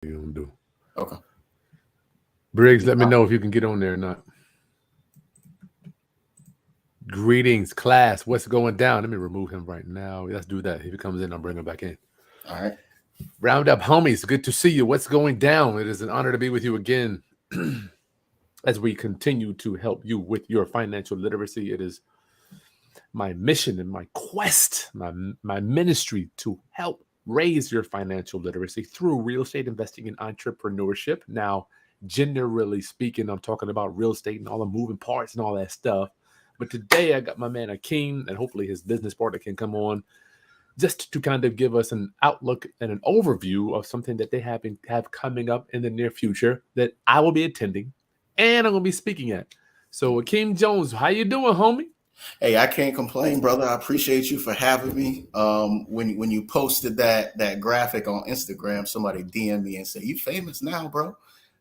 you gonna do. Okay. Briggs, let me know if you can get on there or not. Greetings, class. What's going down? Let me remove him right now. Let's do that. If he comes in, I'll bring him back in. All right. Round up, homies. Good to see you. What's going down? It is an honor to be with you again as we continue to help you with your financial literacy. It is my mission and my quest, my ministry to help raise your financial literacy through real estate investing and entrepreneurship. Now, generally speaking, I'm talking about real estate and all the moving parts and all that stuff. But today I got my man Akeim, and hopefully his business partner can come on just to kind of give us an outlook and an overview of something that they have coming up in the near future that I will be attending and I'm going to be speaking at. So Akeim Jones, how you doing, homie? Hey, I can't complain, brother. I appreciate you for having me. When you posted that graphic on Instagram, somebody DM'd me and said, "You famous now, bro?"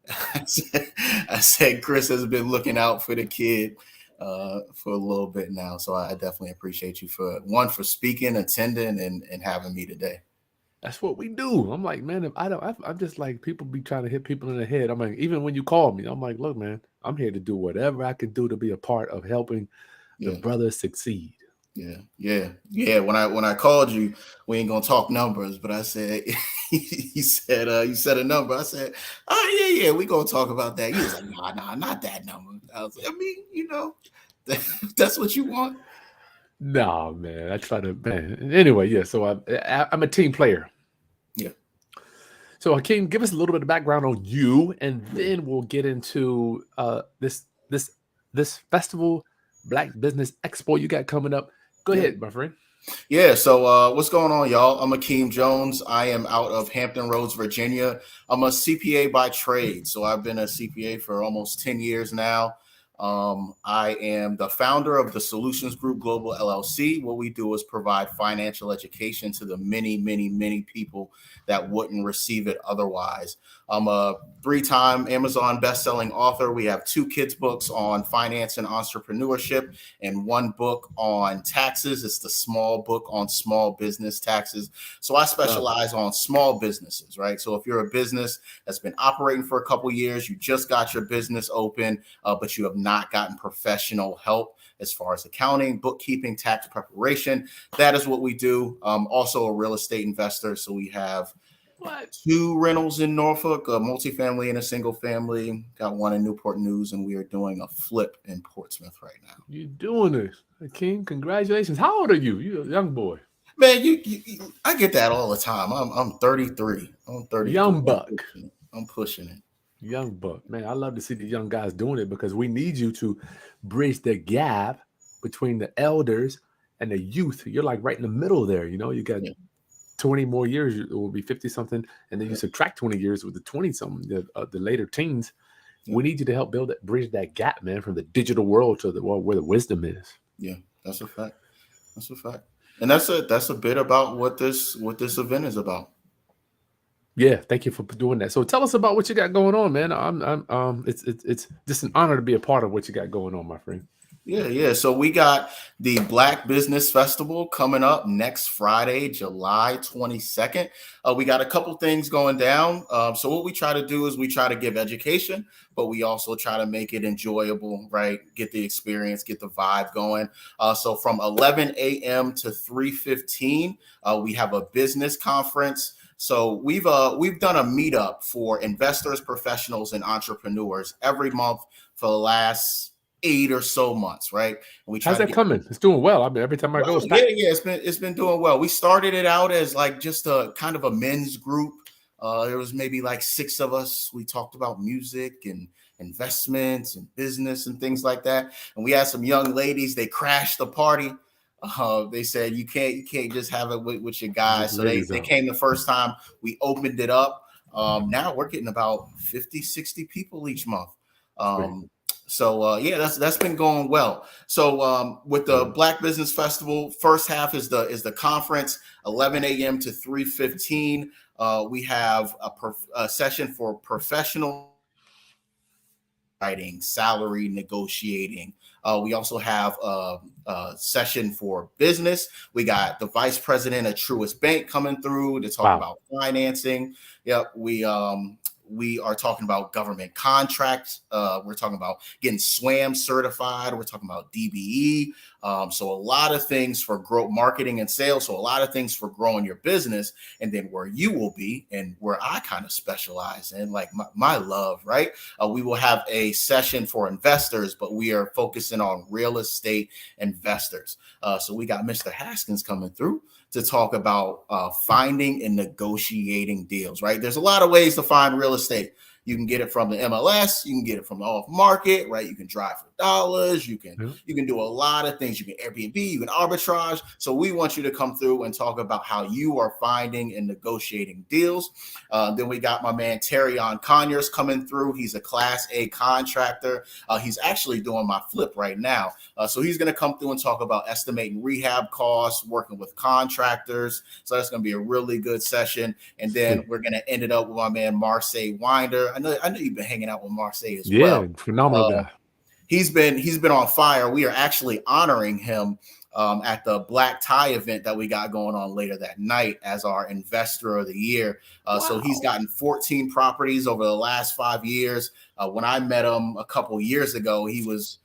I said Chris has been looking out for the kid for a little bit now. So I definitely appreciate you for speaking, attending, and having me today. That's what we do. I'm like, man, if I don't, I'm just like, people be trying to hit people in the head. I'm like, even when you call me, I'm like, look, man, I'm here to do whatever I can do to be a part of helping the Yeah. brothers succeed. Yeah. When I called you, we ain't gonna talk numbers, but I said you said a number. I said, oh yeah, we gonna talk about that. He was like, nah, not that number. I was like, I mean, that's what you want. Nah, man, I try to, man. Anyway, yeah. So I'm a team player. Yeah. So Hakeem, give us a little bit of background on you, and then we'll get into this festival, Black Business Expo you got coming up. Go Yeah. ahead, my friend. Yeah, so what's going on, y'all? I'm Akeim Jones. I am out of Hampton Roads, Virginia. I'm a CPA by trade, so I've been a CPA for almost 10 years now. I am the founder of the Solutions Group Global LLC. What we do is provide financial education to the many people that wouldn't receive it otherwise. I'm a 3-time Amazon best-selling author. We have 2 kids books on finance and entrepreneurship and 1 book on taxes. It's the small book on small business taxes. So I specialize on small businesses, right? So if you're a business that's been operating for a couple years, you just got your business open, but you have not gotten professional help as far as accounting, bookkeeping, tax preparation, that is what we do. Also a real estate investor. So we have 2 rentals in Norfolk, a multifamily and a single family. Got 1 in Newport News, and we are doing a flip in Portsmouth right now. You're doing this, Hakeem. Congratulations. How old are you? You're a young boy. Man, I get that all the time. I'm 33. I'm 33. Young buck. I'm pushing it. Young buck. Man, I love to see the young guys doing it because we need you to bridge the gap between the elders and the youth. You're like right in the middle there. You know, you got 20 more years, it will be 50 something, and then you subtract 20 years with the 20 something, the later teens. We need you to help bridge that gap, man, from the digital world to the world where the wisdom is. Yeah, that's a fact. That's a fact. And that's a bit about what this event is about. Yeah, thank you for doing that. So tell us about what you got going on, man. It's just an honor to be a part of what you got going on, my friend. Yeah. So we got the Black Business Festival coming up next Friday, July 22nd. We got a couple things going down. So what we try to do is we try to give education, but we also try to make it enjoyable, right? Get the experience, get the vibe going. So from 11 a.m. to 3:15, we have a business conference. So we've done a meetup for investors, professionals, and entrepreneurs every month for the last 8 or so months, right? And we try How's that coming? It's doing well. I mean, every time I go, it's packed. Yeah, it's been doing well. We started it out as like just a kind of a men's group. There was maybe like 6 of us. We talked about music and investments and business and things like that. And we had some young ladies. They crashed the party. They said you can't just have it with your guys. So they came the first time. We opened it up. Now we're getting about 50, 60 people each month. So that's been going well. So with the Black Business Festival, first half is the conference, 11 a.m. to 3:15. We have a session for professionals writing, salary negotiating. We also have a session for business. We got the vice president of Truist Bank coming through to talk about financing. Yep, we are talking about government contracts. We're talking about getting SWAM certified. We're talking about DBE. So a lot of things for growth, marketing and sales. So a lot of things for growing your business. And then where you will be and where I kind of specialize in, like my love, right? We will have a session for investors, but we are focusing on real estate investors. So we got Mr. Haskins coming through to talk about finding and negotiating deals, right? There's a lot of ways to find real estate. You can get it from the MLS, you can get it from the off market, right? You can drive for dollars, you can do a lot of things. You can Airbnb, you can arbitrage. So we want you to come through and talk about how you are finding and negotiating deals. Then we got my man De'Geon Conyers coming through. He's a Class A contractor. He's actually doing my flip right now. So he's going to come through and talk about estimating rehab costs, working with contractors. So that's going to be a really good session. And then we're going to end it up with my man Marseille Winder. I know you've been hanging out with Marseille as well. Yeah, phenomenal guy. He's been on fire. We are actually honoring him at the black tie event that we got going on later that night as our investor of the year. So he's gotten 14 properties over the last 5 years. When I met him a couple years ago, he was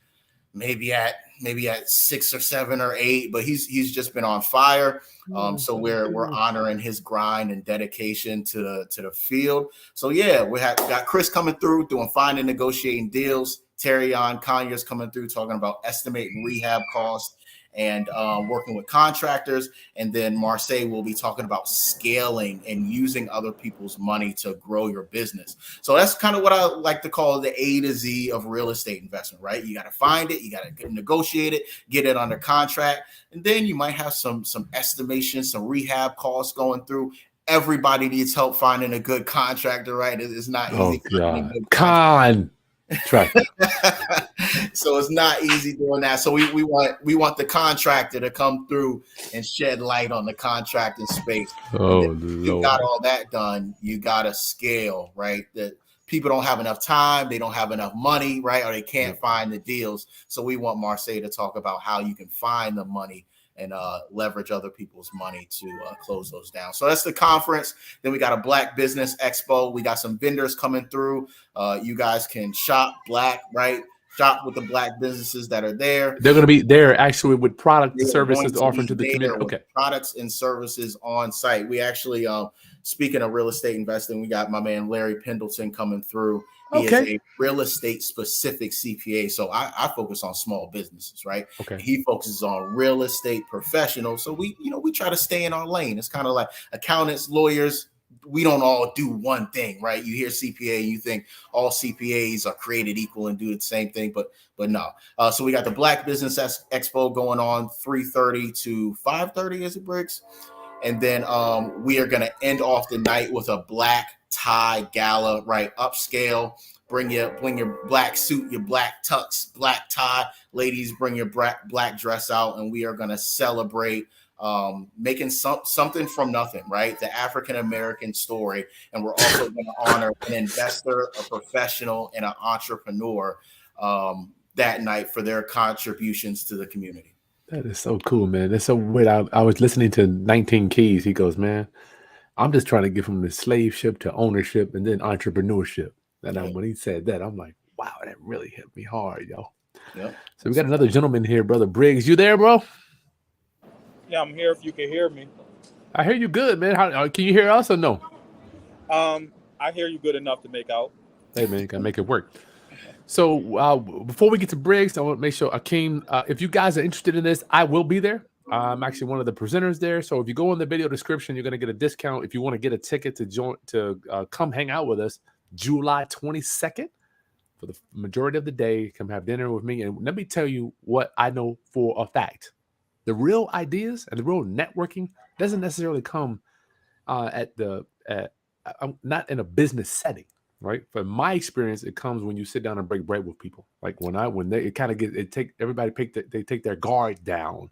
maybe at 6 or 7 or 8, but he's just been on fire. So we're honoring his grind and dedication to the field. So yeah, we got Chris coming through doing finding, negotiating deals. De'Geon Conyers coming through talking about estimating rehab costs and working with contractors. And then Marseille will be talking about scaling and using other people's money to grow your business. So that's kind of what I like to call the A to Z of real estate investment, right? You got to find it, you got to negotiate it, get it under contract, and then you might have some estimations, some rehab costs going through. Everybody needs help finding a good contractor, right? It's not easy. So it's not easy doing that. So we want the contractor to come through and shed light on the contracting space. You got all that done. You got to scale, right? That people don't have enough time, they don't have enough money, right? Or they can't find the deals. So we want Marseille to talk about how you can find the money and leverage other people's money to close those down. So that's the conference. Then we got a Black Business Expo. We got some vendors coming through. You guys can shop black, right? Shop with the black businesses that are there. They're going to be there actually with product and services offered to the community. Okay. Products and services on site. We actually, speaking of real estate investing, we got my man Larry Pendleton coming through. He is a real estate specific CPA. So I focus on small businesses, right? Okay. He focuses on real estate professionals. So we try to stay in our lane. It's kind of like accountants, lawyers. We don't all do one thing, right? You hear CPA, you think all CPAs are created equal and do the same thing, but no. So we got the Black Business Expo going on 3:30 to 5:30, is it, Briggs? And then we are going to end off the night with a black tie gala, right? Upscale. Bring your black suit, your black tux, black tie. Ladies, bring your black dress out, and we are going to celebrate making something from nothing, right? The African American story. And we're also going to honor an investor, a professional, and an entrepreneur that night for their contributions to the community. That is so cool, man. That's so weird. I was listening to 19 Keys. He goes, man, I'm just trying to get from the slave ship to ownership and then entrepreneurship. And when he said that, I'm like, wow, that really hit me hard, yo. Yep. So we got another gentleman here, Brother Briggs. You there, bro? Yeah, I'm here if you can hear me. I hear you good, man. How can you hear us or no? I hear you good enough to make out. Hey, man, you got to make it work. So before we get to Briggs, I want to make sure, Akeim, if you guys are interested in this, I will be there. I'm actually one of the presenters there. So if you go in the video description, you're going to get a discount. If you want to get a ticket to come hang out with us, July 22nd, for the majority of the day, come have dinner with me. And let me tell you what I know for a fact. The real ideas and the real networking doesn't necessarily come not in a business setting. Right. From my experience, it comes when you sit down and break bread with people. Like they take their guard down.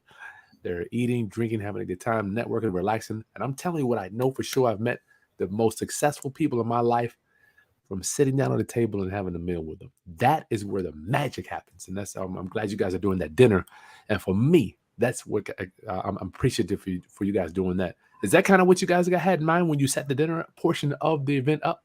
They're eating, drinking, having a good time, networking, relaxing. And I'm telling you what I know for sure. I've met the most successful people in my life from sitting down on the table and having a meal with them. That is where the magic happens. And that's I'm glad you guys are doing that dinner. And for me, that's what I'm appreciative for you guys doing that. Is that kind of what you guys had in mind when you set the dinner portion of the event up?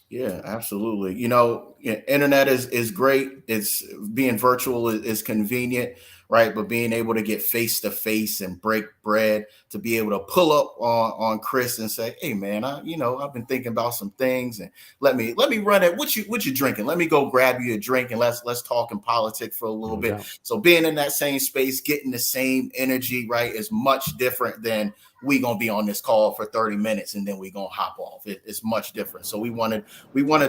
Yeah, absolutely. Internet is great. It's being virtual is convenient, right? But being able to get face to face and break bread, to be able to pull up on Chris and say, "Hey, man, I've been thinking about some things, and let me run it. What you drinking? Let me go grab you a drink and let's talk in politics for a little bit." doubt. So being in that same space, getting the same energy, right, is much different than we gonna be on this call for 30 minutes and then we gonna hop off. It's much different. So we wanted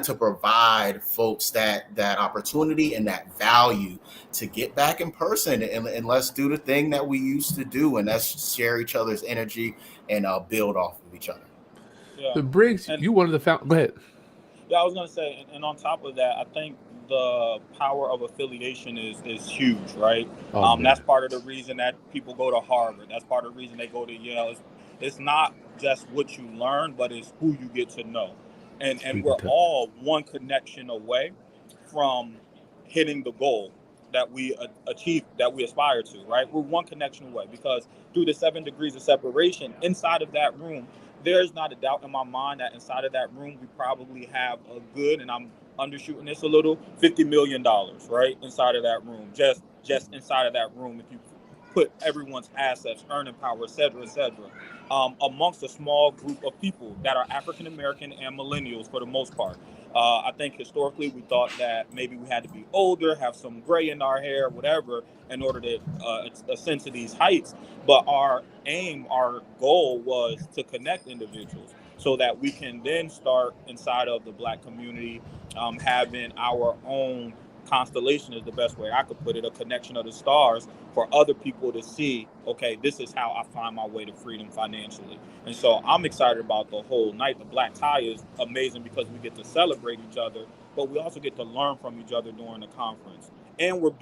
to provide folks that opportunity and that value to get back in person, and let's do the thing that we used to do, and let's share each other's energy and build off of each other. Yeah. The Briggs, And- you wanted to found. Go ahead. Yeah, I was gonna say, and on top of that, I think the power of affiliation is huge, right? Oh, man. That's part of the reason that people go to Harvard. That's part of the reason they go to Yale. It's not just what you learn, but it's who you get to know. And we're all one connection away from hitting the goal that we achieve, that we aspire to, right? We're one connection away, because through the 7 degrees of separation inside of that room, there's not a doubt in my mind that inside of that room, we probably have a good, and I'm undershooting this a little, $50 million, right? Inside of that room, just inside of that room, if you put everyone's assets, earning power, et cetera, amongst a small group of people that are African-American and millennials for the most part. I think historically we thought that maybe we had to be older, have some gray in our hair, whatever, in order to ascend to these heights. But our aim, our goal was to connect individuals so that we can then start inside of the Black community having our own constellation, is the best way I could put it, a connection of the stars for other people to see, okay, this is how I find my way to freedom financially. And so I'm excited about the whole night. The black tie is amazing because we get to celebrate each other, but we also get to learn from each other during the conference. And we're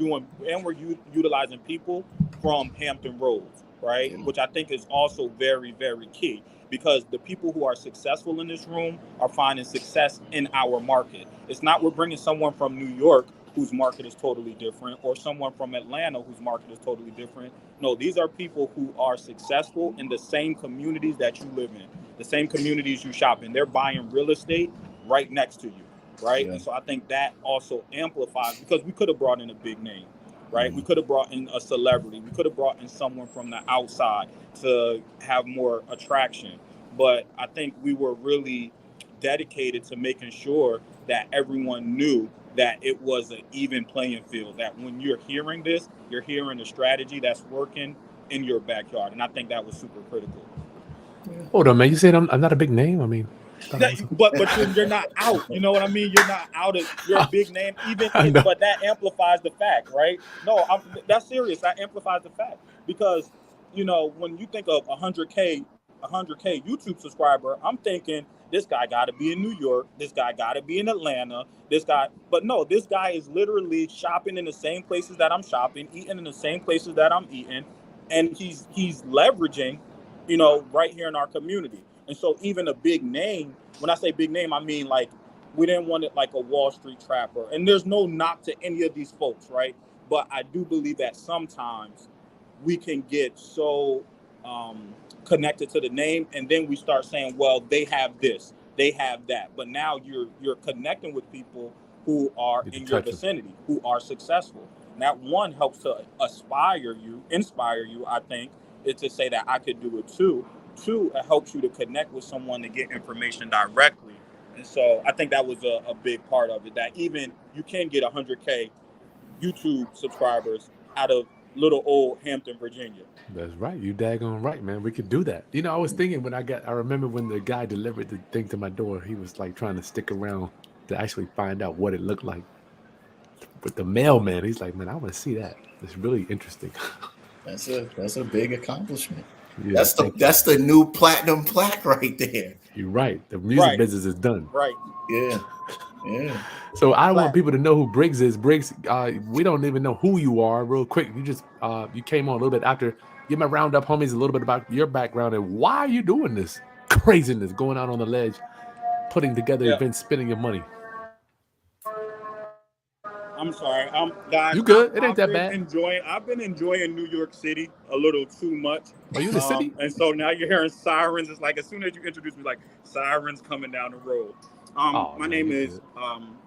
utilizing people from Hampton Roads, right? Which I think is also very, very key, because the people who are successful in this room are finding success in our market. It's not we're bringing someone from New York whose market is totally different, or someone from Atlanta whose market is totally different. No, these are people who are successful in the same communities that you live in, the same communities you shop in. They're buying real estate right next to you, right? Yeah. And so I think that also amplifies, because we could have brought in a big name, right? Mm-hmm. We could have brought in a celebrity. We could have brought in someone from the outside to have more attraction. But I think we were really dedicated to making sure that everyone knew that it was an even playing field, that when you're hearing this, you're hearing a strategy that's working in your backyard. And I think that was super critical. Hold on, man. You said I'm not a big name? I mean... But you're not out. You know what I mean? You're not out. You're a big name, but that amplifies the fact, right? No, that's serious. That amplifies the fact, because, when you think of 100K YouTube subscriber, I'm thinking this guy got to be in New York. This guy got to be in Atlanta. But no, this guy is literally shopping in the same places that I'm shopping, eating in the same places that I'm eating, and he's leveraging, right here in our community. And so even a big name, when I say big name, I mean like we didn't want it like a Wall Street trapper. And there's no knock to any of these folks, right? But I do believe that sometimes we can get so connected to the name, and then we start saying, well, they have this, they have that. But now you're connecting with people who are in your vicinity, who are successful. And that one helps to inspire you, I think, is to say that I could do it too. Two, it helps you to connect with someone to get information directly. And so I think that was a big part of it, that even you can get 100K YouTube subscribers out of little old Hampton, Virginia. That's right. You daggone right, man. We could do that. I was thinking I remember when the guy delivered the thing to my door, he was like trying to stick around to actually find out what it looked like. But the mailman, he's like, man, I want to see that. It's really interesting. That's a big accomplishment. Yeah, that's the new platinum plaque right there. You're right. The music business is done. Right. Yeah. So I want people to know who Briggs is. Briggs, we don't even know who you are. Real quick, you just you came on a little bit after. Give my roundup, homies, a little bit about your background and why are you doing this craziness, going out on the ledge putting together Yeah. events, spending your money? I'm sorry, guys. You good? It ain't that bad. I've been enjoying New York City a little too much. Are you in the city? And so now you're hearing sirens. It's like as soon as you introduce me, like sirens coming down the road. My name is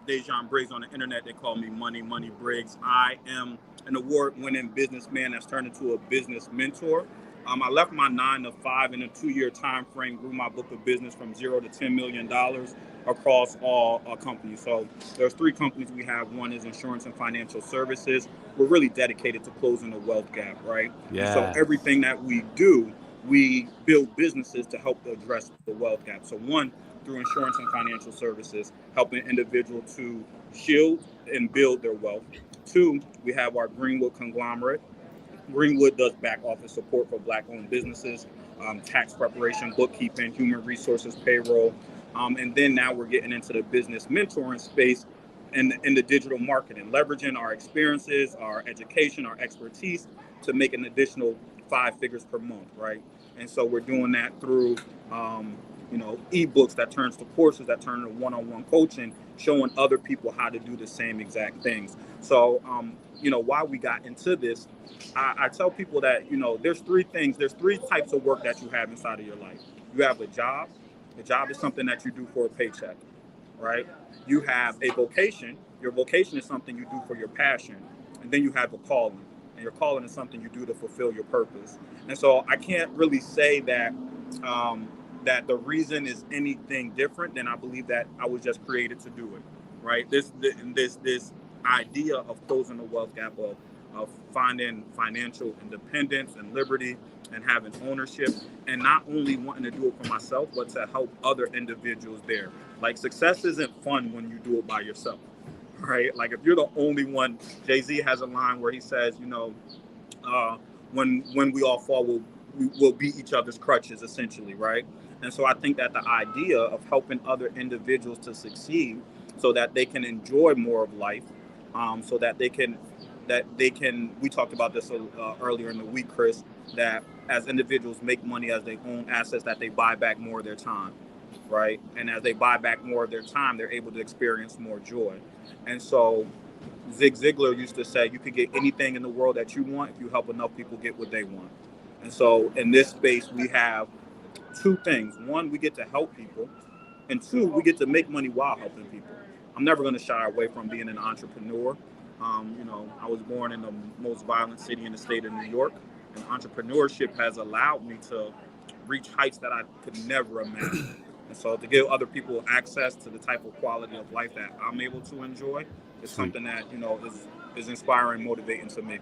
De'Geon Briggs. On the internet, they call me Money Briggs. I am an award-winning businessman that's turned into a business mentor. I left my 9 to 5 in a 2-year time frame, grew my book of business from $0 to $10 million across all companies. So there's 3 companies we have. One is insurance and financial services. We're really dedicated to closing the wealth gap, right? Yeah. And so everything that we do, we build businesses to help address the wealth gap. So one, through insurance and financial services, helping individuals to shield and build their wealth. 2, we have our Greenwood conglomerate. Greenwood does back office support for Black-owned businesses, tax preparation, bookkeeping, human resources, payroll. And then now we're getting into the business mentoring space in the digital marketing, leveraging our experiences, our education, our expertise to make an additional 5 figures per month, right? And so we're doing that through, ebooks that turns to courses that turn to one-on-one coaching, showing other people how to do the same exact things. So, why we got into this, I tell people that, there's 3 types of work that you have inside of your life. You have a job. The job is something that you do for a paycheck, right? You have a vocation. Your vocation is something you do for your passion. And then you have a calling. And your calling is something you do to fulfill your purpose. And so I can't really say that that the reason is anything different than I believe that I was just created to do it, right? This idea of closing the wealth gap, of finding financial independence and liberty and having ownership, and not only wanting to do it for myself, but to help other individuals there. Like, success isn't fun when you do it by yourself, right? Like, if you're the only one, Jay-Z has a line where he says, when we all fall, we'll beat each other's crutches, essentially, right? And so I think that the idea of helping other individuals to succeed so that they can enjoy more of life, so that they can, we talked about this earlier in the week, Chris, that as individuals make money as they own assets, that they buy back more of their time, right? And as they buy back more of their time, they're able to experience more joy. And so Zig Ziglar used to say, you could get anything in the world that you want if you help enough people get what they want. And so in this space, we have 2 things. 1, we get to help people. And 2, we get to make money while helping people. I'm never going to shy away from being an entrepreneur. I was born in the most violent city in the state of New York, and entrepreneurship has allowed me to reach heights that I could never imagine. And so to give other people access to the type of quality of life that I'm able to enjoy is something that, is inspiring, motivating to me.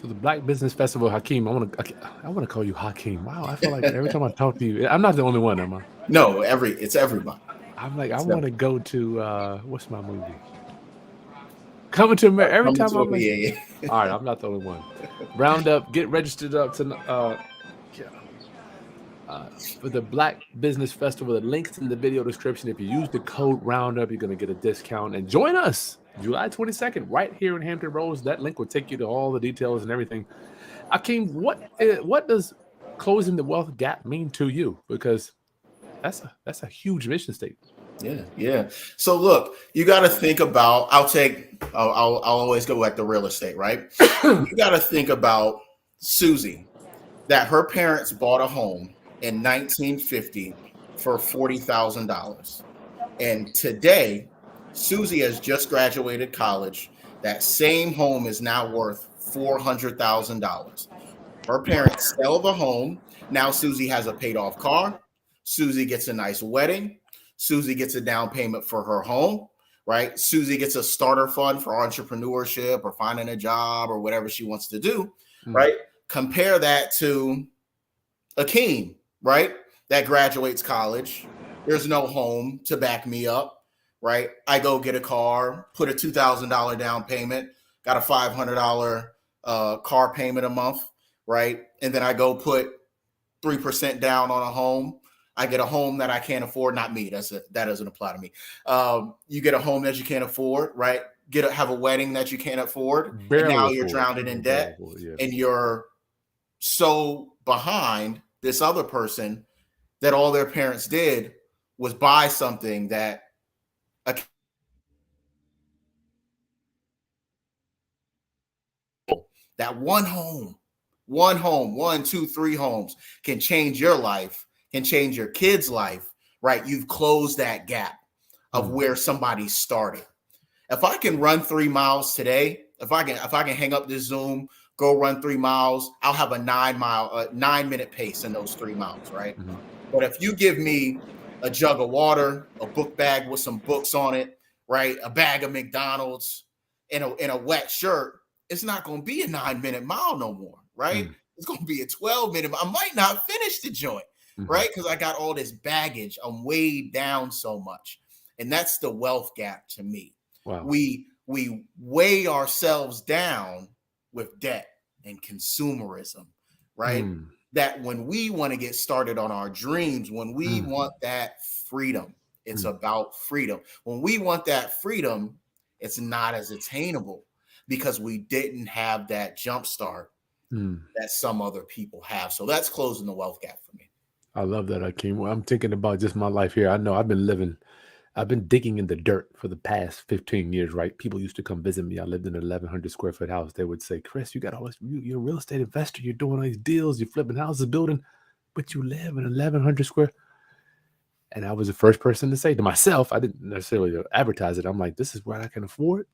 So the Black Business Festival, Hakeem, I want to call you Hakeem. Wow, I feel like every time I talk to you, I'm not the only one, am I? No, it's everybody. I'm like, I want to go to what's my movie? Coming to America. Every time I'm like, yeah. All right, I'm not the only one. Round up, get registered up to for the Black Business Festival. The link's in the video description. If you use the code Roundup, you're gonna get a discount. And join us July 22nd, right here in Hampton Roads. That link will take you to all the details and everything. Akeem, what does closing the wealth gap mean to you? Because that's a huge mission statement. Yeah. So look, you got to think about. I'll always go back to real estate, right? You got to think about Susie, that her parents bought a home in 1950 for $40,000, and today Susie has just graduated college. That same home is now worth $400,000. Her parents sell the home. Now Susie has a paid off car. Susie gets a nice wedding. Susie gets a down payment for her home, right? Susie gets a starter fund for entrepreneurship or finding a job or whatever she wants to do, right? Compare that to Akeem, right? That graduates college. There's no home to back me up, right? I go get a car, put a $2,000 down payment, got a $500 car payment a month, right? And then I go put 3% down on a home. I get a home that I can't afford. Not me. That doesn't apply to me. You get a home that you can't afford, right? Have a wedding that you can't afford. And now you're drowning in debt. And you're so behind this other person that all their parents did was buy something that one home, one, two, three homes can change your life, can change your kid's life, right? You've closed that gap of where somebody started. If I can run 3 miles today, if I can hang up this Zoom, go run 3 miles, I'll have a 9-minute pace in those 3 miles, right? Mm-hmm. But if you give me a jug of water, a book bag with some books on it, right, a bag of McDonald's, and a wet shirt, it's not going to be a 9-minute mile no more, right? Mm. It's going to be a 12-minute. I might not finish the joint, right? Because I got all this baggage. I'm weighed down so much. And that's the wealth gap to me. Wow. We weigh ourselves down with debt and consumerism, right? That when we want to get started on our dreams, when we want that freedom, it's about freedom. When we want that freedom, it's not as attainable because we didn't have that jump start that some other people have. So that's closing the wealth gap for me. I love that, Akeim. Well, I'm thinking about just my life here. I know I've been digging in the dirt for the past 15 years, right? People used to come visit me. I lived in an 1,100 square foot house. They would say, Chris, you got all this, you're a real estate investor. You're doing all these deals. You're flipping houses, building, but you live in 1,100 square. And I was the first person to say to myself, I didn't necessarily advertise it. I'm like, this is what I can afford.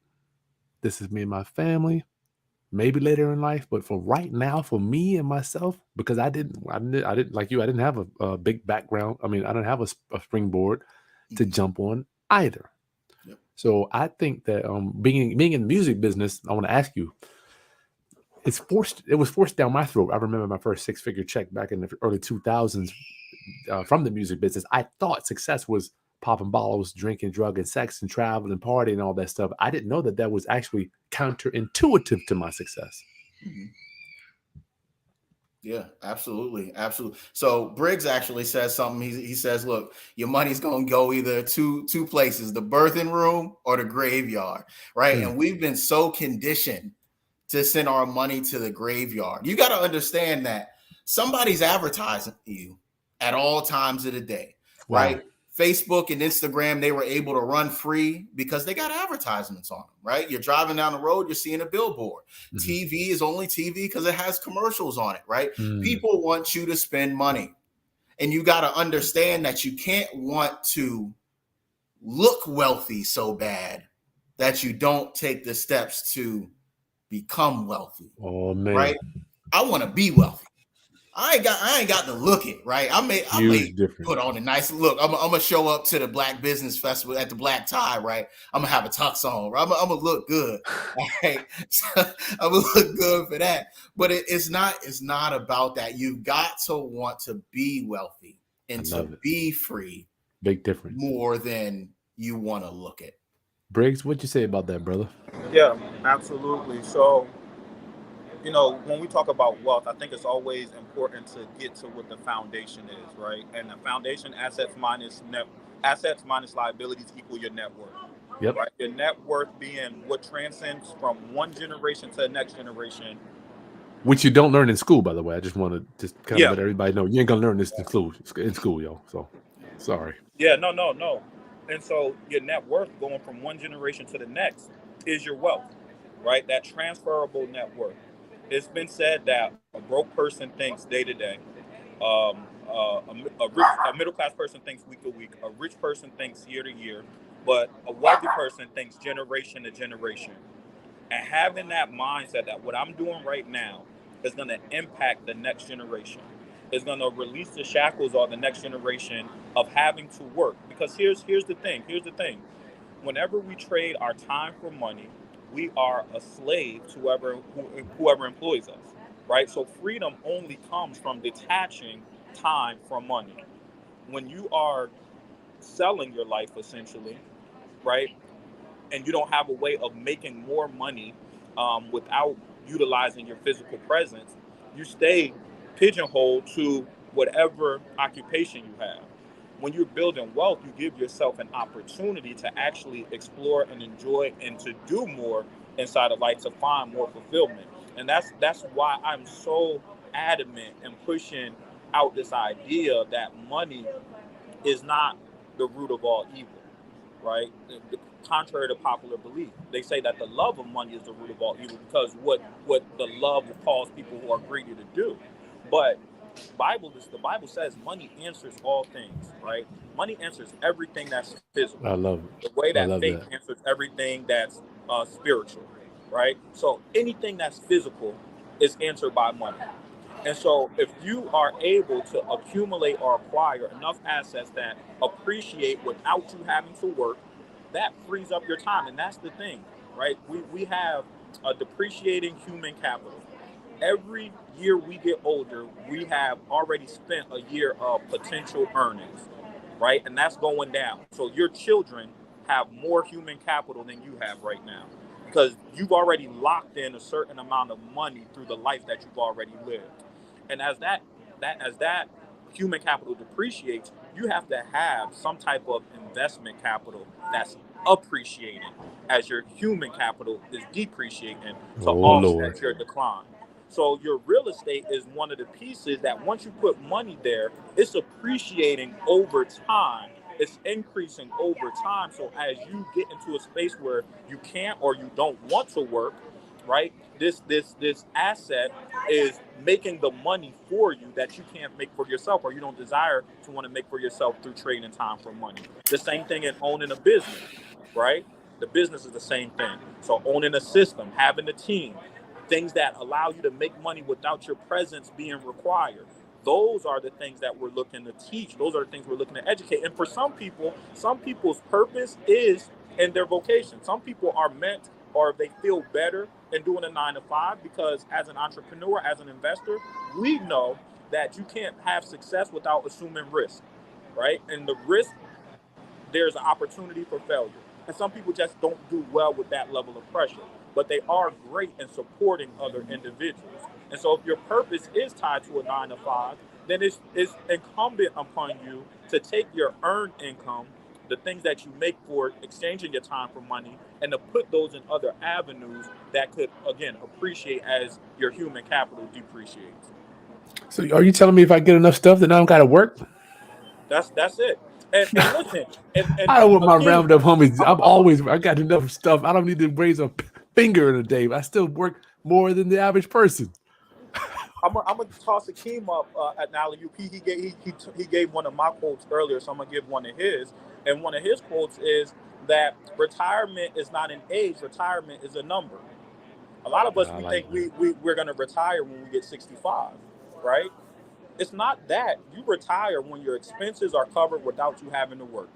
This is me and my family. Maybe later in life, but for right now, for me and myself, because I didn't like you. I didn't have a big background. I mean, I don't have a springboard to jump on either. Yep. So I think that being in the music business, I want to ask you, it was forced down my throat. I remember my first 6-figure check back in the early 2000s from the music business. I thought success was popping bottles, drinking, drug and sex and travel and party and all that stuff. I didn't know that was actually counterintuitive to my success. Mm-hmm. Yeah, absolutely. Absolutely. So Briggs actually says something. He says, look, your money's going to go either two places, the birthing room or the graveyard, right? And we've been so conditioned to send our money to the graveyard. You got to understand that somebody's advertising you at all times of the day, right? Facebook and Instagram, they were able to run free because they got advertisements on them, right? You're driving down the road, you're seeing a billboard. TV is only TV because it has commercials on it, right? People want you to spend money. And you got to understand that you can't want to look wealthy so bad that you don't take the steps to become wealthy. Oh, man. Right? I want to be wealthy. I ain't got to look it, right? I may put on a nice look. I'm gonna show up to the Black Business Festival at the black tie, right? I'm gonna have a tux on. Right? I'm gonna look good, right? So I'm gonna look good for that. But it's not about that. You've got to want to be wealthy and to be free. Big difference. More than you want to look at. Briggs, what'd you say about that, brother? Yeah, absolutely. So, when we talk about wealth, I think it's always important to get to what the foundation is, right? And the foundation, assets minus liabilities equal your net worth. Yep. Right? Your net worth being what transcends from one generation to the next generation. Which you don't learn in school, by the way. I just want to kind of let everybody know you ain't gonna learn this in school, y'all. So, sorry. Yeah, no. And so your net worth going from one generation to the next is your wealth, right? That transferable net worth. It's been said that a broke person thinks day to day. A middle class person thinks week to week. A rich person thinks year to year. But a wealthy person thinks generation to generation. And having that mindset that what I'm doing right now is going to impact the next generation. It's going to release the shackles of the next generation of having to work. Because here's the thing. Whenever we trade our time for money, we are a slave to whoever employs us, right? So freedom only comes from detaching time from money. When you are selling your life, essentially, right, and you don't have a way of making more money without utilizing your physical presence, you stay pigeonholed to whatever occupation you have. When you're building wealth, you give yourself an opportunity to actually explore and enjoy and to do more inside of life, to find more fulfillment. And that's why I'm so adamant in pushing out this idea that money is not the root of all evil, right? Contrary to popular belief, they say that the love of money is the root of all evil, because what the love will cause people who are greedy to do. But the Bible says money answers all things, right? Money answers everything that's physical. I love The way I that love faith that. answers everything that's spiritual, right? So anything that's physical is answered by money. And so if you are able to accumulate or acquire enough assets that appreciate without you having to work, that frees up your time. And that's the thing, right? We have a depreciating human capital. Every year we get older, we have already spent a year of potential earnings, right? And that's going down. So your children have more human capital than you have right now, because you've already locked in a certain amount of money through the life that you've already lived. And as that human capital depreciates, you have to have some type of investment capital that's appreciating as your human capital is depreciating to Oh Lord. offset your decline. So your real estate is one of the pieces that once you put money there, it's appreciating over time. It's increasing over time. So as you get into a space where you can't or you don't want to work, right? This asset is making the money for you that you can't make for yourself, or you don't desire to want to make for yourself through trading time for money. The same thing in owning a business, right? The business is the same thing. So owning a system, having a team, things that allow you to make money without your presence being required. Those are the things that we're looking to teach. Those are the things we're looking to educate. And for some people, some people's purpose is in their vocation. Some people are meant, or they feel better in doing a 9 to 5, because as an entrepreneur, as an investor, we know that you can't have success without assuming risk, right? And the risk, there's an opportunity for failure. And some people just don't do well with that level of pressure, but they are great in supporting other individuals. And so if your purpose is tied to a 9 to 5, then it's incumbent upon you to take your earned income, the things that you make for exchanging your time for money, and to put those in other avenues that could, again, appreciate as your human capital depreciates. So are you telling me if I get enough stuff, then I don't got to work? That's it. And listen, and I don't want my again, round up homies. I'm a I got enough stuff. I don't need to raise a finger in a day. I still work more than the average person. I'm gonna toss Akeem up at an alley oop. He gave one of my quotes earlier, so I'm gonna give one of his. And one of his quotes is that retirement is not an age; retirement is a number. A lot of us, I we like think that. we're gonna retire when we get 65, right? It's not that. You retire when your expenses are covered without you having to work.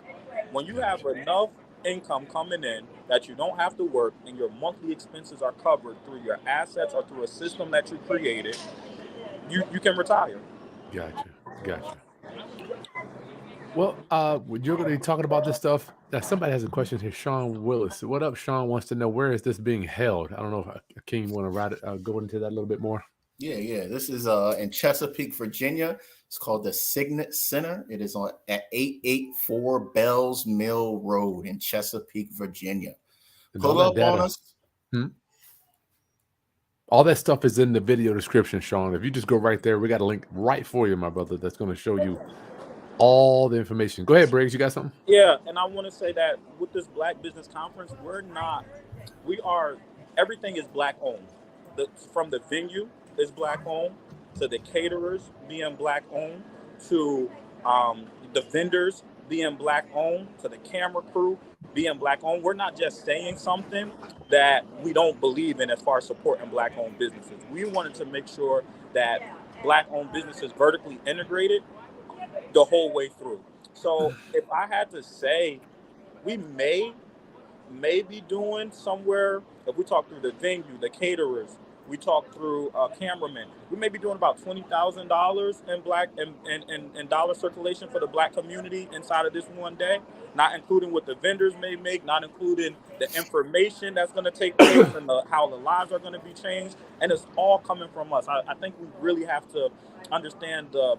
When you have Gotcha. enough income coming in that you don't have to work, and your monthly expenses are covered through your assets or through a system that you created, you can retire. Gotcha. Gotcha. Well, when you're going to be talking about this stuff, somebody has a question here. Sean Willis. What up? Sean wants to know, where is this being held? I don't know if King want to go into that a little bit more. Yeah. This is in Chesapeake, Virginia. It's called the Signet Center. It is on at 884 Bells Mill Road in Chesapeake, Virginia. And all Pull that up on data, us. all that stuff is in the video description, Sean. If you just go right there, we got a link right for you, my brother, that's going to show you all the information. Go ahead, Briggs. You got something? Yeah, and I want to say that with this Black Business Conference, we are, everything is Black owned. From the venue is Black owned, to the caterers being Black owned, to the vendors being Black owned, to the camera crew being Black owned. We're not just saying something that we don't believe in as far as supporting Black owned businesses. We wanted to make sure that Black owned businesses vertically integrated the whole way through. So if I had to say, we may be doing somewhere, if we talk through the venue, the caterers, we talk through cameramen, we may be doing about $20,000 in black and dollar circulation for the Black community inside of this one day, not including what the vendors may make, not including the information that's going to take place and how the lives are going to be changed. And it's all coming from us. I think we really have to understand the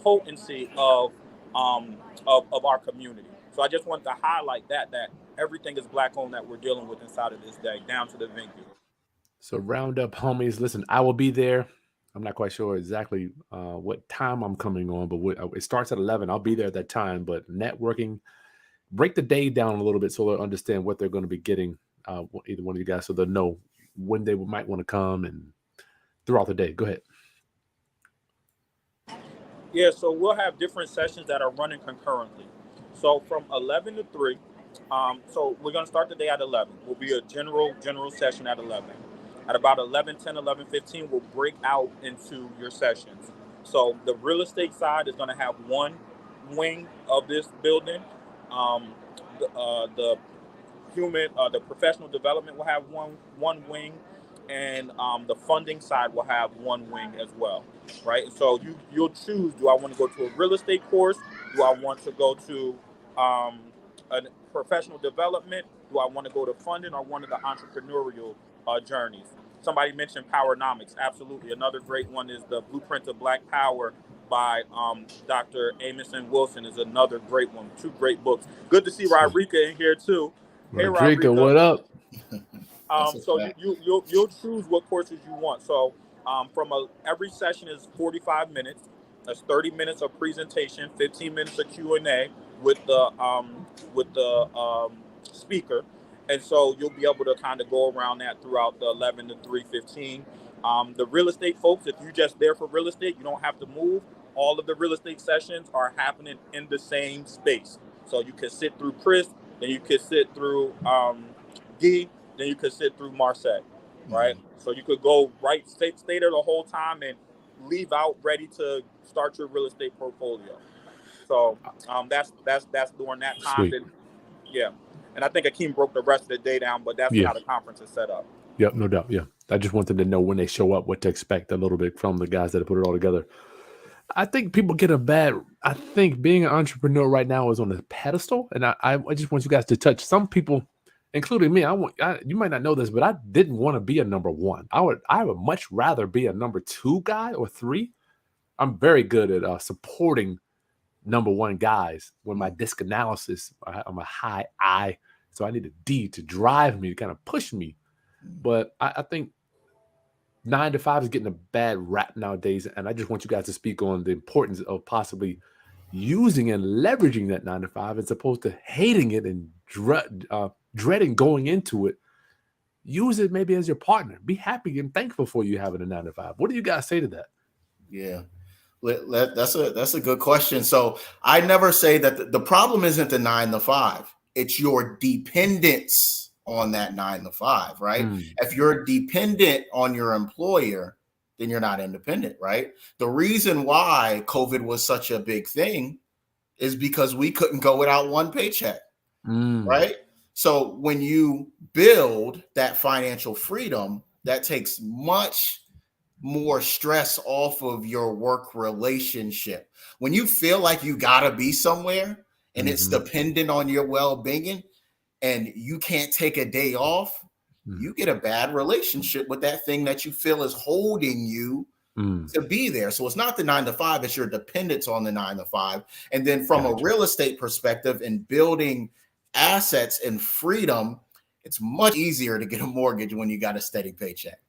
potency of our community. So I just want to highlight that everything is Black owned that we're dealing with inside of this day, down to the venue. So round up, homies. Listen, I will be there. I'm not quite sure exactly what time I'm coming on, but it starts at 11. I'll be there at that time. But networking, break the day down a little bit so they'll understand what they're going to be getting, either one of you guys, so they'll know when they might want to come and throughout the day. Go ahead. Yeah, so we'll have different sessions that are running concurrently. So from 11 to 3, so we're going to start the day at 11. Will be a general session at 11. At about 11:10, 11:15, we'll break out into your sessions. So the real estate side is going to have one wing of this building. Um, the the professional development will have one wing, and the funding side will have one wing as well, right? So you'll choose: do I want to go to a real estate course? Do I want to go to a professional development? Do I want to go to funding or one of the entrepreneurial journeys? Somebody mentioned Powernomics. Absolutely, another great one is the Blueprint of Black Power by Dr. Amos and Wilson is another great one. 2 great books. Good to see Rodrika in here too. Hey, Rodrika, Rodrika. what up? So you'll choose what courses you want. So every session is 45 minutes. That's 30 minutes of presentation, 15 minutes of Q&A with the speaker, and so you'll be able to kind of go around that throughout the 11 to 3:15. The real estate folks, if you're just there for real estate, you don't have to move. All of the real estate sessions are happening in the same space, so you can sit through Chris, then you can sit through Guy, then you could sit through Marseille, right? Mm-hmm. So you could go stay there the whole time and leave out ready to start your real estate portfolio. So that's during that time. That, yeah. And I think Akeim broke the rest of the day down, but that's how the conference is set up. Yep, no doubt. Yeah. I just wanted to know when they show up, what to expect a little bit from the guys that put it all together. I think people get I think being an entrepreneur right now is on a pedestal. And I just want you guys to touch some people, including me. You might not know this, but I didn't want to be a number one. I would much rather be a number 2 guy or 3. I'm very good at supporting number 1 guys. When my disc analysis, I'm a high I, so I need a D to drive me, to kind of push me. But I think 9 to 5 is getting a bad rap nowadays, and I just want you guys to speak on the importance of possibly using and leveraging that 9 to 5 as opposed to hating it and dreading going into it. Use it maybe as your partner. Be happy and thankful for you having a 9 to 5. What do you guys say to that? Yeah, that's a good question. So I never say that the problem isn't the 9 to 5. It's your dependence on that 9 to 5, right? If you're dependent on your employer, then you're not independent, right? The reason why COVID was such a big thing is because we couldn't go without one paycheck, right? So when you build that financial freedom, that takes much more stress off of your work relationship. When you feel like you gotta be somewhere and it's dependent on your well-being and you can't take a day off, you get a bad relationship with that thing that you feel is holding you to be there. So it's not the 9 to 5, it's your dependence on the 9 to 5. And then from a real estate perspective and building assets and freedom, it's much easier to get a mortgage when you got a steady paycheck,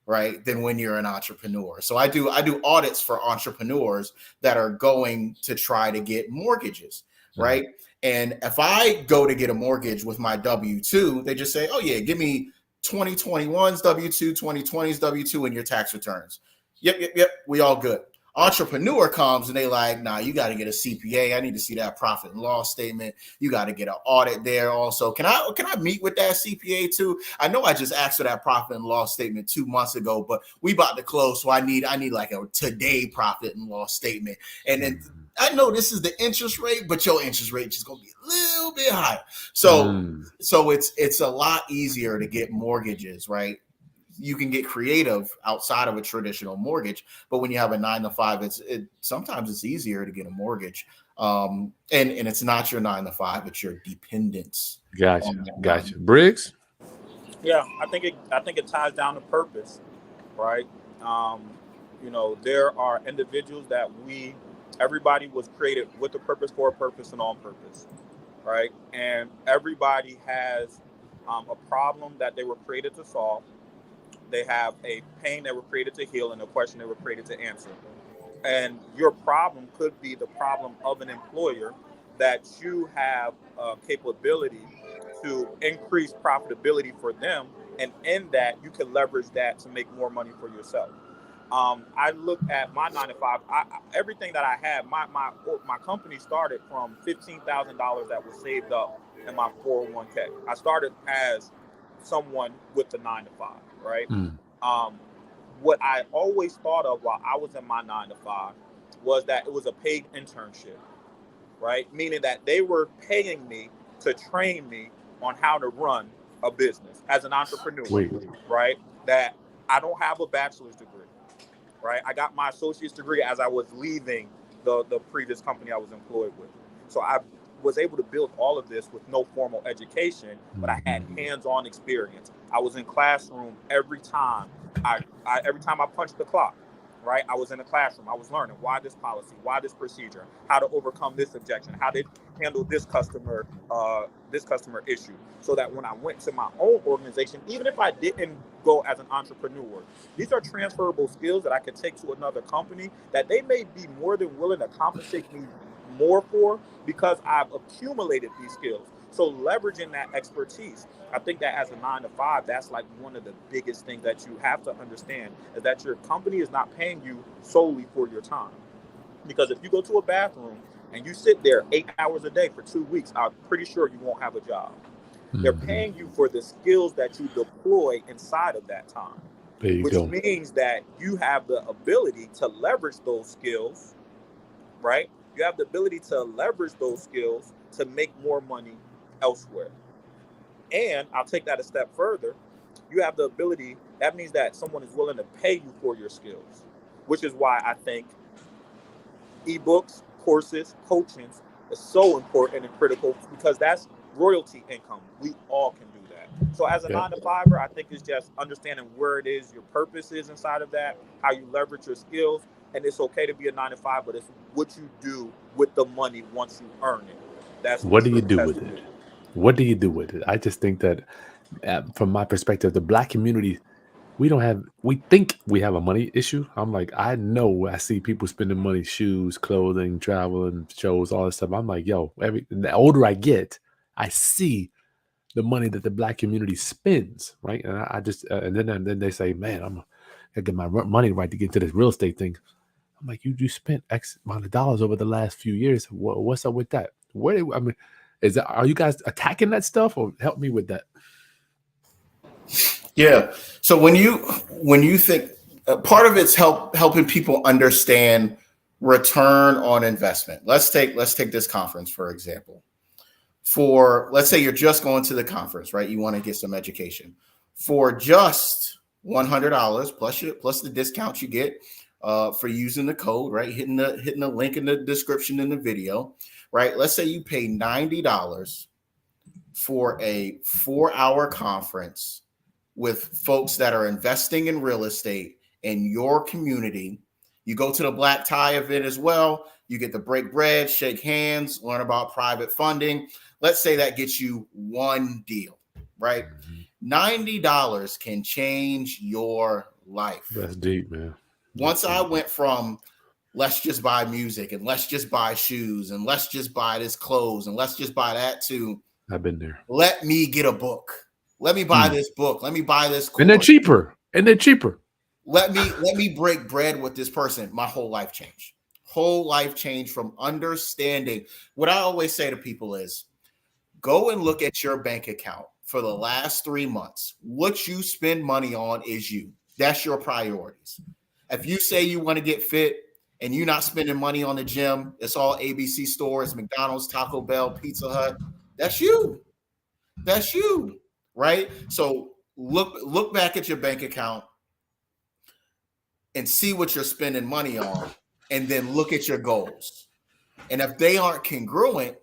right, than when you're an entrepreneur. So I do audits for entrepreneurs that are going to try to get mortgages, right? And if I go to get a mortgage with my W-2, they just say, oh yeah, give me 2021's W-2, 2020's W-2 and your tax returns. Yep. We all good. Entrepreneur comes and they like, nah, you got to get a CPA. I need to see that profit and loss statement. You got to get an audit there also. Can I meet with that CPA too? I know I just asked for that profit and loss statement 2 months ago, but we about to close. So I need like a today profit and loss statement. And then I know this is the interest rate, but your interest rate is going to be a little bit higher. So it's a lot easier to get mortgages, right? You can get creative outside of a traditional mortgage, but when you have a 9 to 5, sometimes it's easier to get a mortgage. And it's not your 9 to 5, it's your dependence. Gotcha. Briggs? Yeah, I think it ties down to purpose, right? There are individuals that everybody was created with a purpose, for a purpose, and on purpose, right? And everybody has a problem that they were created to solve. They have a pain that were created to heal and a question that were created to answer. And your problem could be the problem of an employer that you have capability to increase profitability for them. And in that, you can leverage that to make more money for yourself. I look at my 9 to 5. Everything that I had, my company started from $15,000 that was saved up in my 401k. I started as someone with the 9 to 5, right? What I always thought of while I was in my 9 to 5 was that it was a paid internship, right? Meaning that they were paying me to train me on how to run a business as an entrepreneur, right? That I don't have a bachelor's degree. Right, I got my associate's degree as I was leaving the previous company I was employed with. So I was able to build all of this with no formal education, but I had hands-on experience. I was in classroom every time. Every time I punched the clock, right? I was in a classroom. I was learning why this policy, why this procedure, how to overcome this objection, how to handle this customer issue. So that when I went to my own organization, even if I didn't go as an entrepreneur, these are transferable skills that I could take to another company that they may be more than willing to compensate me more for because I've accumulated these skills. So leveraging that expertise, I think that as a 9 to 5, that's like one of the biggest things that you have to understand is that your company is not paying you solely for your time. Because if you go to a bathroom and you sit there 8 hours a day for 2 weeks, I'm pretty sure you won't have a job. They're paying you for the skills that you deploy inside of that time, which means that you have the ability to leverage those skills, right? You have the ability to leverage those skills to make more money elsewhere. And I'll take that a step further. You have the ability, that means that someone is willing to pay you for your skills, which is why I think ebooks, courses, coachings is so important and critical because that's royalty income. We all can do that. So as a 9 to 5er, I think it's just understanding where it is your purpose is inside of that, how you leverage your skills. And it's okay to be a 9 to 5, but it's what you do with the money once you earn it. That's what do you do with it? What do you do with it? I just think that from my perspective, the Black community, we think we have a money issue. I'm like, I see people spending money, shoes, clothing, travel, and shows, all this stuff. I'm like, yo, the older I get, I see the money that the Black community spends, right? And I just, and then they say, man, I'm gonna get my money right to get into this real estate thing. I'm like, you spent X amount of dollars over the last few years. What's up with that? Are you guys attacking that stuff, or help me with that? Yeah. So when you think part of it's helping people understand return on investment. Let's take this conference for example. Let's say you're just going to the conference, right? You want to get some education for just $100 plus the discount you get for using the code, right? Hitting the link in the description in the video, right? Let's say you pay $90 for a 4-hour conference with folks that are investing in real estate in your community. You go to the black tie event as well. You get to break bread, shake hands, learn about private funding. Let's say that gets you one deal, right? $90 can change your life. That's deep, man. Once I went from let's just buy music and let's just buy shoes and let's just buy this clothes and let's just buy that too. I've been there. Let me get a book. Let me buy this book. Let me buy this course. And they're cheaper. Let me break bread with this person. My whole life changed. Whole life changed from understanding. What I always say to people is go and look at your bank account for the last 3 months. What you spend money on is you. That's your priorities. If you say you want to get fit and you're not spending money on the gym, it's all ABC stores, McDonald's, Taco Bell, Pizza Hut. That's you. That's you. Right? So look back at your bank account and see what you're spending money on, and then look at your goals. And if they aren't congruent,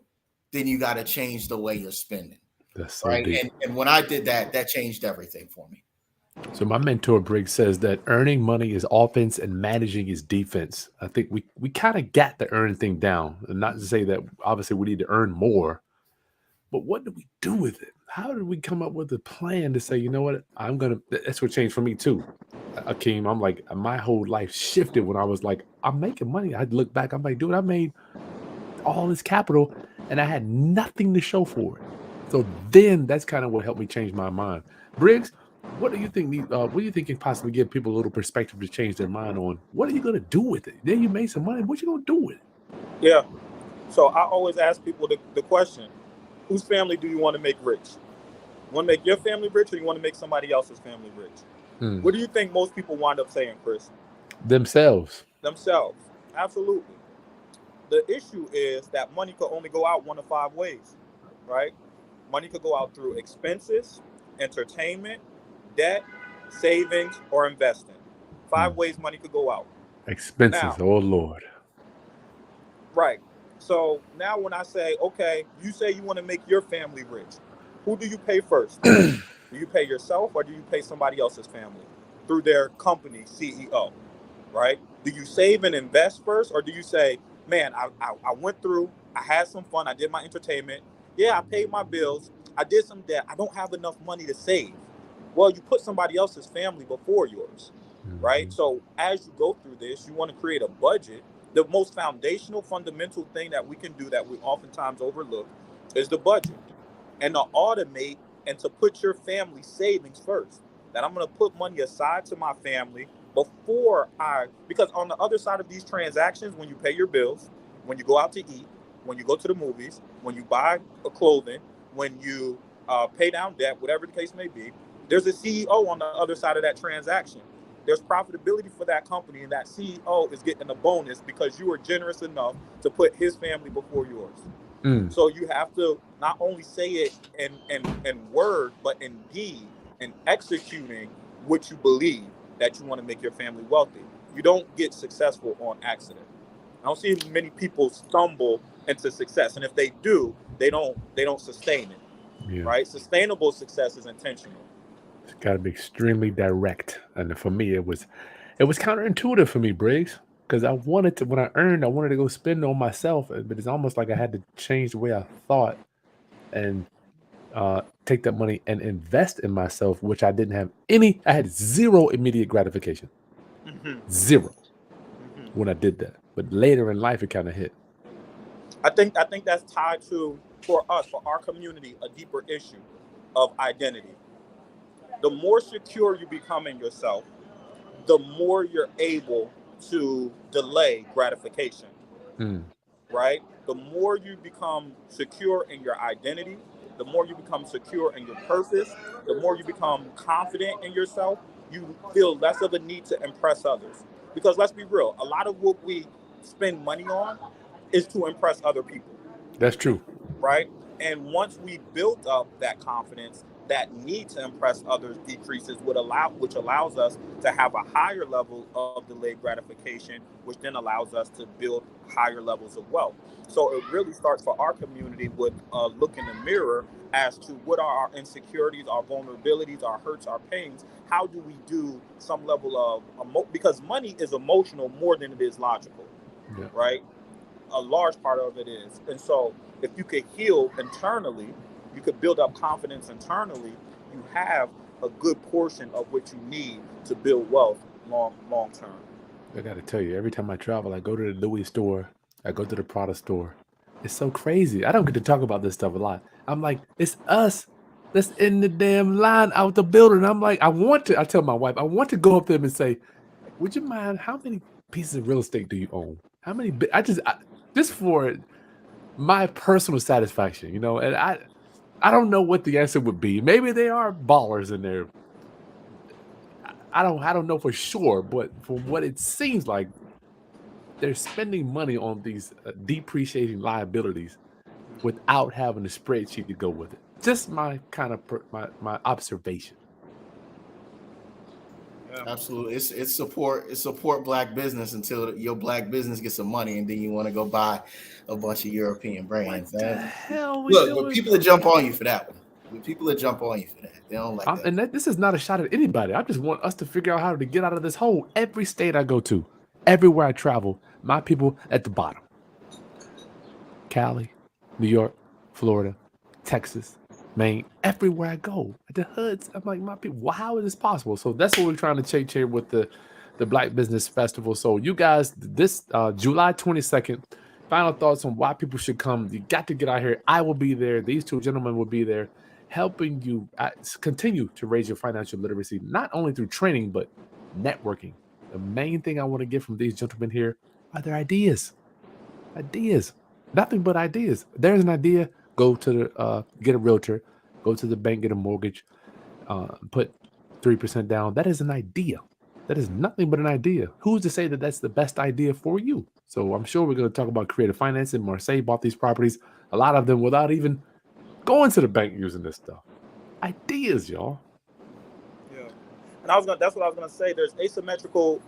then you got to change the way you're spending. That's so right. deep. And when I did that, that changed everything for me. So my mentor Briggs says that earning money is offense and managing is defense. I think we kind of got the earn thing down, and not to say that obviously we need to earn more, but what do we do with it? how did we come up with a plan to say, you know what, that's what changed for me too, Akeim. I'm like, my whole life shifted when I was like, I'm making money. I'd look back, I'm like, dude, I made all this capital and I had nothing to show for it. So then that's kind of what helped me change my mind. Briggs, what do you think? What do you think can possibly give people a little perspective to change their mind on what are you going to do with it? Then you made some money. What you going to do with it? Yeah. So I always ask people the question: whose family do you want to make rich? You want to make your family rich, or you want to make somebody else's family rich? What do you think most people wind up saying, Chris? Themselves. Themselves. Absolutely. The issue is that money could only go out one of 5 ways, right? Money could go out through expenses, entertainment, debt, savings, or investing. 5 ways money could go out. Expenses, now, oh Lord. Right. So now when I say, okay, you say you want to make your family rich, who do you pay first? Do you pay yourself or do you pay somebody else's family through their company CEO, right? Do you save and invest first, or do you say, man, I went through, I had some fun, I did my entertainment, yeah, I paid my bills, I did some debt, I don't have enough money to save. Well, you put somebody else's family before yours, right? So as you go through this, you want to create a budget. The most foundational, fundamental thing that we can do that we oftentimes overlook is the budget, and to automate and to put your family savings first. That I'm going to put money aside to my family because on the other side of these transactions, when you pay your bills, when you go out to eat, when you go to the movies, when you buy a clothing, when you pay down debt, whatever the case may be, there's a CEO on the other side of that transaction. There's profitability for that company, and that CEO is getting a bonus because you were generous enough to put his family before yours. So you have to not only say it in word, but in deed, and executing what you believe that you want to make your family wealthy. You don't get successful on accident. I don't see many people stumble into success, and if they do, they don't sustain it. Yeah. Right? Sustainable success is intentional. It's got to be extremely direct, and for me, it was counterintuitive for me, Briggs, because I wanted to, when I earned, I wanted to go spend on myself, but it's almost like I had to change the way I thought and take that money and invest in myself, which I didn't have any. I had zero immediate gratification, zero when I did that. But later in life, it kind of hit. I think that's tied to, for us, for our community, a deeper issue of identity. The more secure you become in yourself, the more you're able to delay gratification, right? The more you become secure in your identity, the more you become secure in your purpose, the more you become confident in yourself, you feel less of a need to impress others. Because let's be real, a lot of what we spend money on is to impress other people. That's true. Right? And once we build up that confidence, that need to impress others decreases, which allows us to have a higher level of delayed gratification, which then allows us to build higher levels of wealth. So it really starts for our community with a look in the mirror as to what are our insecurities, our vulnerabilities, our hurts, our pains. How do we do some level of because money is emotional more than it is logical, right? A large part of it is. And so if you could heal internally, you could build up confidence internally, you have a good portion of what you need to build wealth long term. I got to tell you, every time I travel, I go to the Louis store, I go to the Prada store. It's so crazy. I don't get to talk about this stuff a lot. I'm like, it's us that's in the damn line out the building. I'm like, I tell my wife, I want to go up to them and say, would you mind, how many pieces of real estate do you own? How many? Just for my personal satisfaction, and I don't know what the answer would be. Maybe they are ballers in there. I don't know for sure, but from what it seems like, they're spending money on these depreciating liabilities without having a spreadsheet to go with it. Just my kind of my observation. Absolutely, it's support black business until your black business gets some money, and then you want to go buy a bunch of European brands. What the hell? Look, but people will jump on you for that one. People will jump on you for that. They don't like that. And this is not a shot at anybody. I just want us to figure out how to get out of this hole. Every state I go to, everywhere I travel, my people at the bottom. Cali, New York, Florida, Texas, man, everywhere I go, at the hoods, I'm like, my people, how is this possible? So that's what we're trying to change here with the Black Business Festival. So you guys, this July 22nd, final thoughts on why people should come. You got to get out here. I will be there. These two gentlemen will be there, helping you continue to raise your financial literacy, not only through training, but networking. The main thing I want to get from these gentlemen here are their ideas. Ideas. Nothing but ideas. There's an idea. Go to the get a realtor, go to the bank, get a mortgage, put 3% down. That is an idea. That is nothing but an idea. Who's to say that that's the best idea for you? So I'm sure we're going to talk about creative financing. Marseille bought these properties, a lot of them without even going to the bank using this stuff. Ideas, y'all. Yeah, and that's what I was gonna say. There's asymmetrical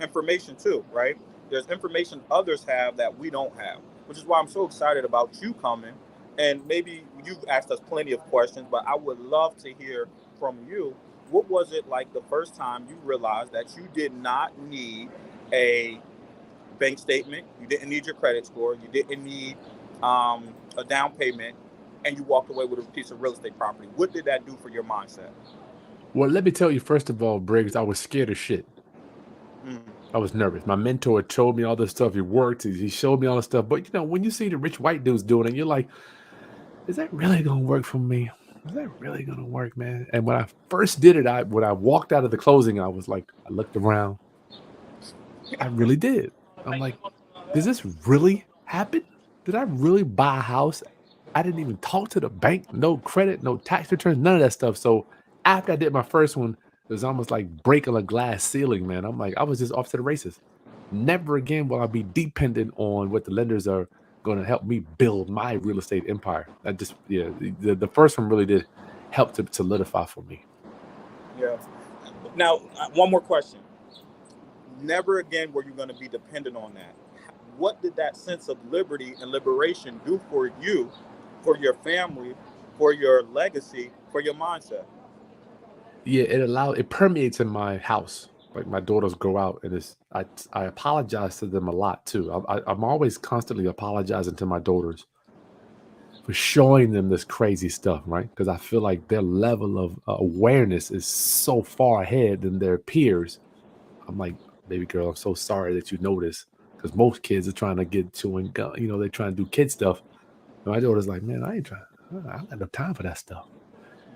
information too, right? There's information others have that we don't have, which is why I'm so excited about you coming. And maybe you've asked us plenty of questions, but I would love to hear from you. What was it like the first time you realized that you did not need a bank statement, you didn't need your credit score, you didn't need a down payment, and you walked away with a piece of real estate property? What did that do for your mindset? Well, let me tell you, first of all, Briggs, I was scared of shit. I was nervous. My mentor told me all this stuff. He worked. He showed me all this stuff. But, you know, when you see the rich white dudes doing it, you're like, is that really going to work for me? Is that really going to work, man? And when I first did it, when I walked out of the closing, I was like, I looked around. I really did. I'm like, does this really happen? Did I really buy a house? I didn't even talk to the bank. No credit, no tax returns, none of that stuff. So after I did my first one, it was almost like breaking a glass ceiling, man. I'm like, I was just off to the races. Never again will I be dependent on what the lenders are going to help me build my real estate empire. I just, yeah, the first one really did help to solidify for me. Yeah. Now, one more question. Never again were you going to be dependent on that. What did that sense of liberty and liberation do for you, for your family, for your legacy, for your mindset? Yeah, it permeates in my house. Like my daughters go out, and I apologize to them a lot too. I'm always constantly apologizing to my daughters for showing them this crazy stuff, right? Because I feel like their level of awareness is so far ahead than their peers. I'm like, baby girl, I'm so sorry that you know this, because most kids are trying to get chewing gum. You know, they're trying to do kid stuff. And my daughter's like, man, I don't have no time for that stuff.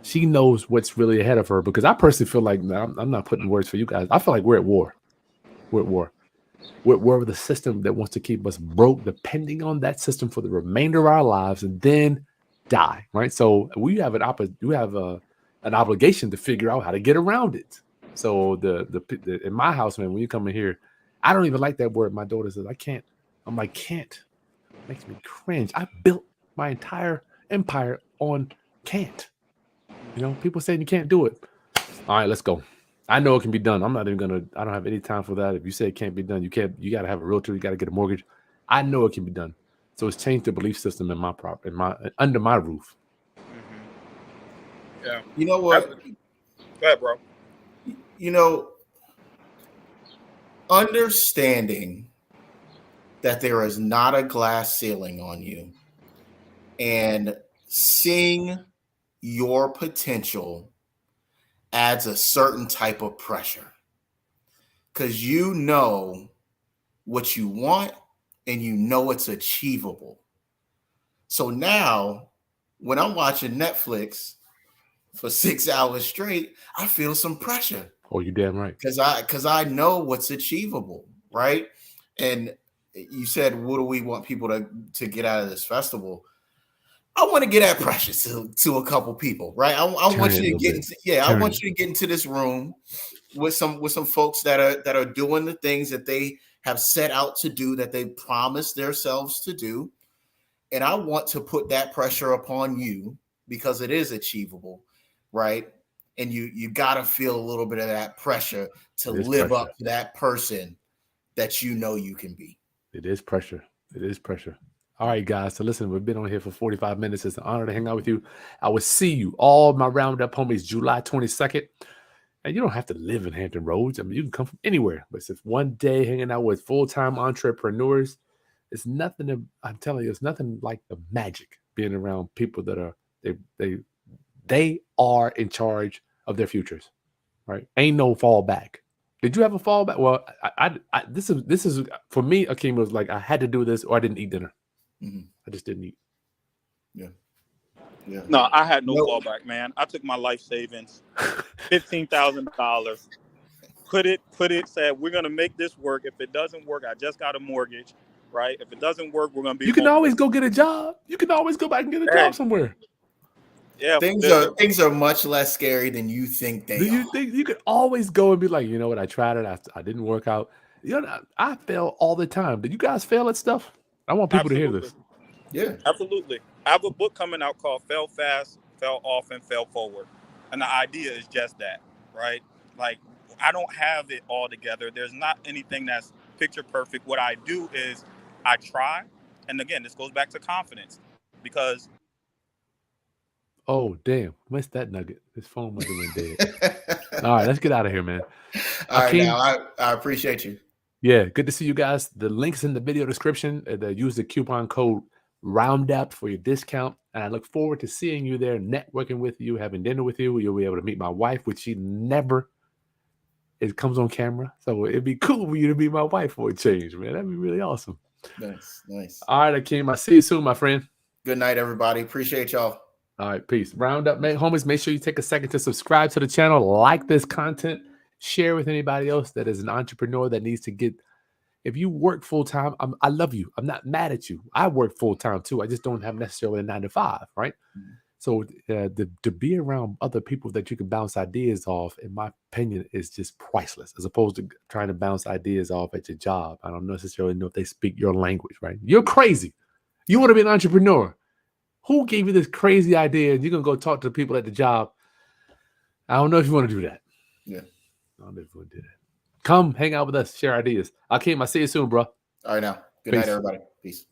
She knows what's really ahead of her, because I personally feel like, I'm not putting words for you guys. I feel like we're at war. We're at war. We're at war with a system that wants to keep us broke, depending on that system for the remainder of our lives, and then die. Right. So we have an obligation to figure out how to get around it. So the in my house, man, when you come in here, I don't even like that word. My daughter says, I can't. I'm like, can't. It makes me cringe. I built my entire empire on can't. You know, people saying you can't do it. All right, let's go. I know it can be done. I'm not even I don't have any time for that. If you say it can't be done, you got to have a realtor, you got to get a mortgage. I know it can be done. So it's changed the belief system in my under my roof. Mm-hmm. Yeah. You know what? Go ahead, bro. You know, understanding that there is not a glass ceiling on you and seeing your potential adds a certain type of pressure, because you know what you want and you know it's achievable. So now when I'm watching Netflix for 6 hours straight, I feel some pressure. Oh, you damn right. Because I know what's achievable, right? And you said, what do we want people to get out of this festival? I want to get that pressure to a couple people, right? I want you to get into, I want you to get into this room with some folks that are doing the things that they have set out to do, that they promised themselves to do. And I want to put that pressure upon you because it is achievable, right? And you got to feel a little bit of that pressure to live up to that person that you know you can be. It is pressure. It is pressure. All right, guys. So listen, we've been on here for 45 minutes. It's an honor to hang out with you. I will see you, all my roundup homies, July 22nd. And you don't have to live in Hampton Roads. I mean, you can come from anywhere. But it's one day hanging out with full-time entrepreneurs. I'm telling you, it's nothing like the magic being around people that are, they They are in charge of their futures, right? Ain't no fallback. Did you have a fallback? Well, this is for me. Akeim, was like I had to do this, or I didn't eat dinner. I just didn't eat. Yeah. Yeah. No, I had no fallback, man. I took my life savings, $15,000, put it, said, we're going to make this work. If it doesn't work, I just got a mortgage, right? If it doesn't work, we're going to be You can homeless. always go get a job. You can always go back and get a job somewhere. Yeah. Things are much less scary than you think they are. Do you think you could always go and be like, you know what? I tried it. I didn't work out. You know, I fail all the time. Did you guys fail at stuff? I want people to hear this. Yeah, absolutely. I have a book coming out called Fail Fast, Fail Often, Fail Forward. And the idea is just that, right? Like, I don't have it all together. There's not anything that's picture perfect. What I do is I try. And again, this goes back to confidence because. Oh, damn. Missed that nugget. His phone must have been dead. All right, let's get out of here, man. All right, now, I appreciate you. Yeah, good to see you guys. The link's in the video description. Use the coupon code ROUNDUP for your discount. And I look forward to seeing you there, networking with you, having dinner with you. You'll be able to meet my wife, which she never comes on camera. So it'd be cool for you to meet my wife for a change, man. That'd be really awesome. Nice. All right, Akeim. I'll see you soon, my friend. Good night, everybody. Appreciate y'all. All right, peace. Roundup, man. Homies, make sure you take a second to subscribe to the channel, like this content, share with anybody else that is an entrepreneur that needs to get. If you work full-time, I love you. I'm not mad at you. I work full-time too. I just don't have necessarily a 9 to 5, right? Mm-hmm. So to be around other people that you can bounce ideas off, in my opinion, is just priceless, as opposed to trying to bounce ideas off at your job. I don't necessarily know if they speak your language, right? You're crazy. You want to be an entrepreneur. Who gave you this crazy idea? And you're going to go talk to the people at the job. I don't know if you want to do that. Yeah. I don't know if you want to do that. Come hang out with us, share ideas. Akeim, I'll see you soon, bro. All right, now. Good night, everybody. Peace.